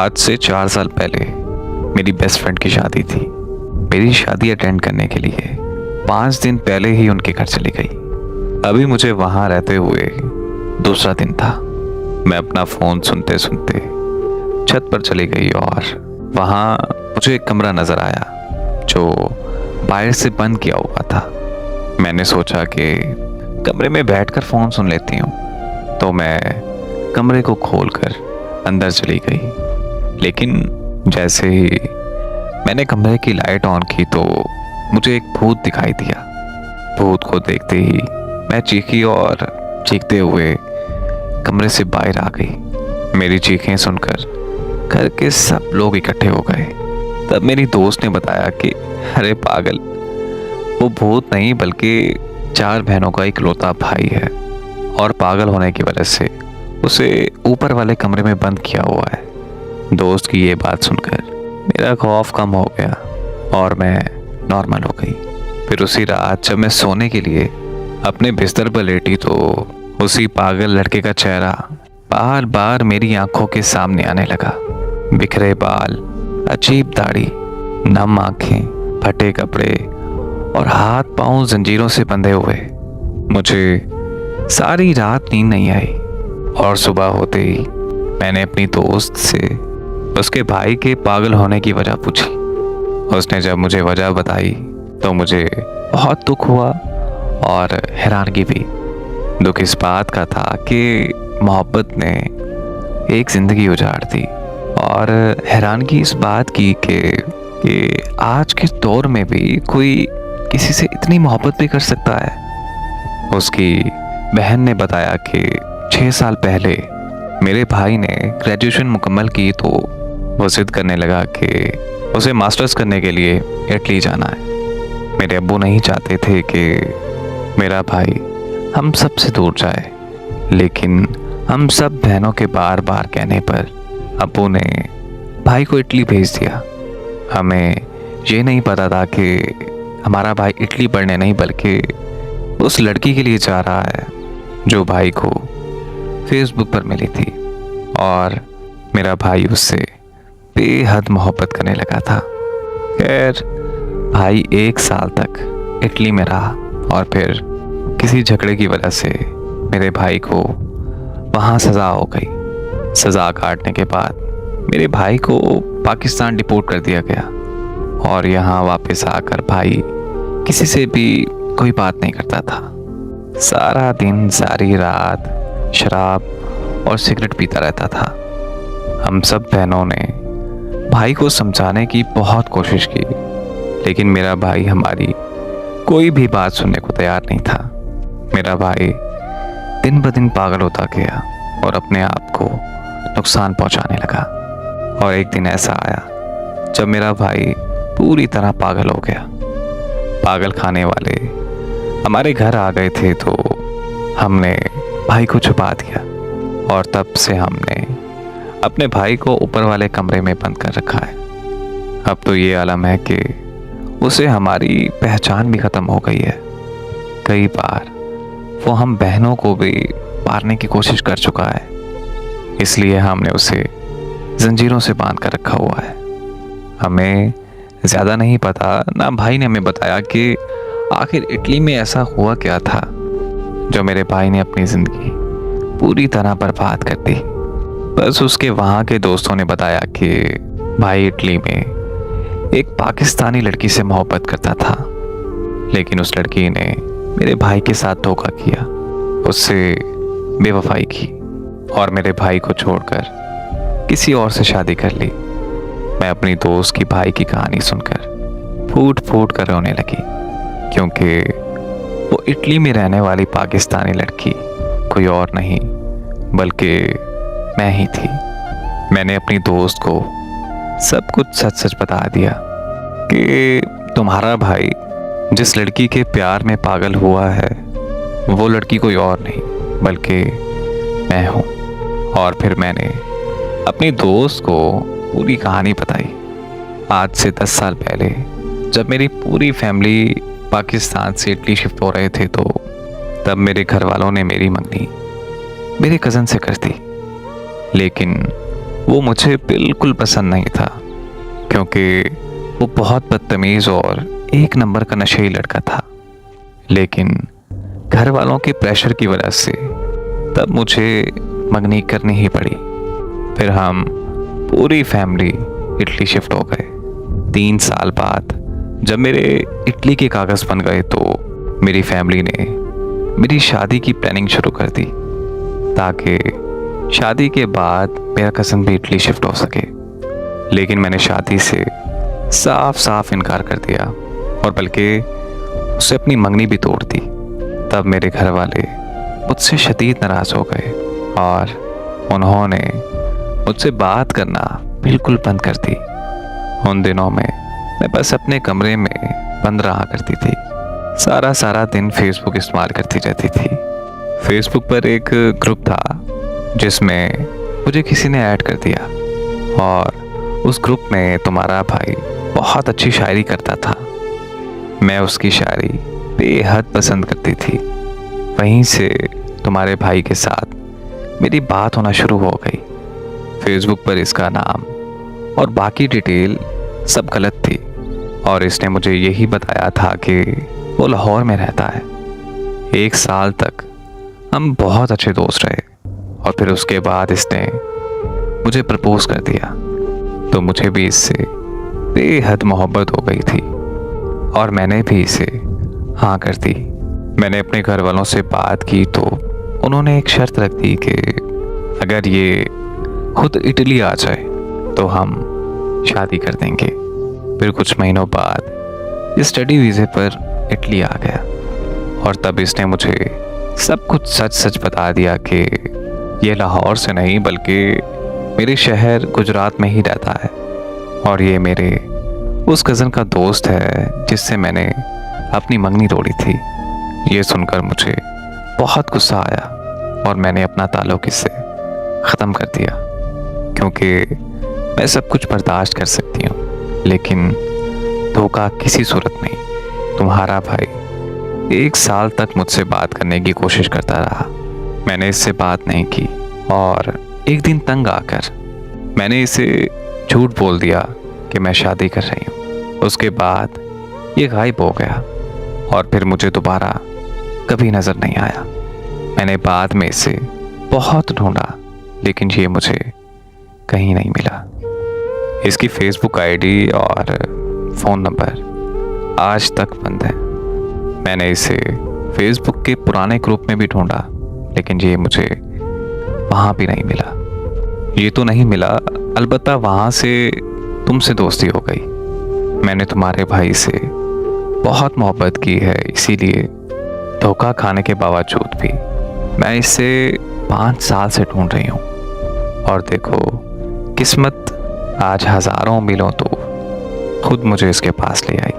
आज से 4 साल पहले मेरी बेस्ट फ्रेंड की शादी थी। मेरी शादी अटेंड करने के लिए 5 दिन पहले ही उनके घर चली गई। अभी मुझे वहाँ रहते हुए दूसरा दिन था। मैं अपना फ़ोन सुनते सुनते छत पर चली गई और वहाँ मुझे एक कमरा नज़र आया जो बाहर से बंद किया हुआ था। मैंने सोचा कि कमरे में बैठकर फ़ोन सुन लेती हूँ, तो मैं कमरे को खोलकर अंदर चली गई। लेकिन जैसे ही मैंने कमरे की लाइट ऑन की तो मुझे एक भूत दिखाई दिया। भूत को देखते ही मैं चीखी और चीखते हुए कमरे से बाहर आ गई। मेरी चीखें सुनकर घर के सब लोग इकट्ठे हो गए। तब मेरी दोस्त ने बताया कि अरे पागल, वो भूत नहीं बल्कि 4 बहनों का इकलौता भाई है और पागल होने की वजह से उसे ऊपर वाले कमरे में बंद किया हुआ है। दोस्त की ये बात सुनकर मेरा खौफ कम हो गया और मैं नॉर्मल हो गई। फिर उसी रात जब मैं सोने के लिए अपने बिस्तर पर लेटी तो उसी पागल लड़के का चेहरा बार बार मेरी आंखों के सामने आने लगा। बिखरे बाल, अजीब दाढ़ी, नम आंखें, फटे कपड़े और हाथ पांव जंजीरों से बंधे हुए। मुझे सारी रात नींद नहीं आई और सुबह होते ही मैंने अपनी दोस्त से उसके भाई के पागल होने की वजह पूछी। उसने जब मुझे वजह बताई तो मुझे बहुत दुख हुआ और हैरानगी भी। दुख इस बात का था कि मोहब्बत ने एक ज़िंदगी उजाड़ दी और हैरानगी इस बात की कि आज के दौर में भी कोई किसी से इतनी मोहब्बत भी कर सकता है। उसकी बहन ने बताया कि 6 साल पहले मेरे भाई ने ग्रेजुएशन मुकम्मल की तो वो जिद करने लगा कि उसे मास्टर्स करने के लिए इटली जाना है। मेरे अब्बू नहीं चाहते थे कि मेरा भाई हम सब से दूर जाए, लेकिन हम सब बहनों के बार बार कहने पर अब्बू ने भाई को इटली भेज दिया। हमें ये नहीं पता था कि हमारा भाई इटली पढ़ने नहीं बल्कि उस लड़की के लिए जा रहा है जो भाई को फेसबुक पर मिली थी और मेरा भाई उससे बेहद मोहब्बत करने लगा था। खैर, भाई 1 साल तक इटली में रहा और फिर किसी झगड़े की वजह से मेरे भाई को वहाँ सज़ा हो गई। सज़ा काटने के बाद मेरे भाई को पाकिस्तान डिपोर्ट कर दिया गया और यहाँ वापस आकर भाई किसी से भी कोई बात नहीं करता था। सारा दिन सारी रात शराब और सिगरेट पीता रहता था। हम सब बहनों ने भाई को समझाने की बहुत कोशिश की, लेकिन मेरा भाई हमारी कोई भी बात सुनने को तैयार नहीं था। मेरा भाई दिन ब दिन पागल होता गया और अपने आप को नुकसान पहुंचाने लगा। और एक दिन ऐसा आया जब मेरा भाई पूरी तरह पागल हो गया। पागल खाने वाले हमारे घर आ गए थे तो हमने भाई को छुपा दिया और तब से हमने अपने भाई को ऊपर वाले कमरे में बंद कर रखा है। अब तो ये आलम है कि उसे हमारी पहचान भी ख़त्म हो गई है। कई बार वो हम बहनों को भी मारने की कोशिश कर चुका है, इसलिए हमने उसे जंजीरों से बांध कर रखा हुआ है। हमें ज़्यादा नहीं पता, ना भाई ने हमें बताया कि आखिर इटली में ऐसा हुआ क्या था जो मेरे भाई ने अपनी ज़िंदगी पूरी तरह बर्बाद कर दी। बस उसके वहाँ के दोस्तों ने बताया कि भाई इटली में एक पाकिस्तानी लड़की से मोहब्बत करता था, लेकिन उस लड़की ने मेरे भाई के साथ धोखा किया, उससे बेवफाई की और मेरे भाई को छोड़कर किसी और से शादी कर ली। मैं अपनी दोस्त की भाई की कहानी सुनकर फूट फूट कर रोने लगी, क्योंकि वो इटली में रहने वाली पाकिस्तानी लड़की कोई और नहीं बल्कि मैं ही थी। मैंने अपनी दोस्त को सब कुछ सच सच बता दिया कि तुम्हारा भाई जिस लड़की के प्यार में पागल हुआ है वो लड़की कोई और नहीं बल्कि मैं हूँ। और फिर मैंने अपनी दोस्त को पूरी कहानी बताई। आज से 10 साल पहले जब मेरी पूरी फैमिली पाकिस्तान से इटली शिफ्ट हो रहे थे तो तब मेरे घर वालों ने मेरी मंगनी मेरे कज़न से कर दी, लेकिन वो मुझे बिल्कुल पसंद नहीं था, क्योंकि वो बहुत बदतमीज़ और एक नंबर का नशेड़ी लड़का था। लेकिन घर वालों के प्रेशर की वजह से तब मुझे मंगनी करनी ही पड़ी। फिर हम पूरी फैमिली इटली शिफ्ट हो गए। 3 साल बाद जब मेरे इटली के कागज़ बन गए तो मेरी फैमिली ने मेरी शादी की प्लानिंग शुरू कर दी, ताकि शादी के बाद मेरा कज़न भी इटली शिफ्ट हो सके। लेकिन मैंने शादी से साफ साफ इनकार कर दिया, और बल्कि उससे अपनी मंगनी भी तोड़ दी। तब मेरे घर वाले मुझसे शदीद नाराज़ हो गए और उन्होंने मुझसे बात करना बिल्कुल बंद कर दी। उन दिनों में मैं बस अपने कमरे में बंद रहा करती थी। सारा दिन फेसबुक इस्तेमाल करती रहती थी। फेसबुक पर एक ग्रुप था जिसमें मुझे किसी ने ऐड कर दिया, और उस ग्रुप में तुम्हारा भाई बहुत अच्छी शायरी करता था। मैं उसकी शायरी बेहद पसंद करती थी। वहीं से तुम्हारे भाई के साथ मेरी बात होना शुरू हो गई। फेसबुक पर इसका नाम और बाकी डिटेल सब गलत थी, और इसने मुझे यही बताया था कि वो लाहौर में रहता है। 1 साल तक हम बहुत अच्छे दोस्त रहे, और फिर उसके बाद इसने मुझे प्रपोज कर दिया। तो मुझे भी इससे बेहद मोहब्बत हो गई थी, और मैंने भी इसे हाँ कर दी। मैंने अपने घर वालों से बात की तो उन्होंने एक शर्त रख दी कि अगर ये खुद इटली आ जाए तो हम शादी कर देंगे। फिर कुछ महीनों बाद स्टडी वीज़े पर इटली आ गया, और तब इसने मुझे सब कुछ सच सच बता दिया कि ये लाहौर से नहीं बल्कि मेरे शहर गुजरात में ही रहता है, और ये मेरे उस कज़न का दोस्त है जिससे मैंने अपनी मंगनी तोड़ी थी। ये सुनकर मुझे बहुत गुस्सा आया, और मैंने अपना ताल्लुक़ इससे ख़त्म कर दिया, क्योंकि मैं सब कुछ बर्दाश्त कर सकती हूँ, लेकिन धोखा किसी सूरत नहीं। तुम्हारा भाई 1 साल तक मुझसे बात करने की कोशिश करता रहा। मैंने इससे बात नहीं की, और एक दिन तंग आकर मैंने इसे झूठ बोल दिया कि मैं शादी कर रही हूँ। उसके बाद ये गायब हो गया, और फिर मुझे दोबारा कभी नज़र नहीं आया। मैंने बाद में इसे बहुत ढूंढा, लेकिन ये मुझे कहीं नहीं मिला। इसकी फेसबुक आईडी और फ़ोन नंबर आज तक बंद है। मैंने इसे फेसबुक के पुराने ग्रुप में भी ढूंढा, लेकिन ये मुझे वहाँ भी नहीं मिला। ये तो नहीं मिला, अलबत्ता वहाँ से तुमसे दोस्ती हो गई। मैंने तुम्हारे भाई से बहुत मोहब्बत की है, इसीलिए धोखा खाने के बावजूद भी मैं इसे 5 साल से ढूंढ रही हूँ। और देखो, किस्मत आज हज़ारों मीलों तो खुद मुझे इसके पास ले आई।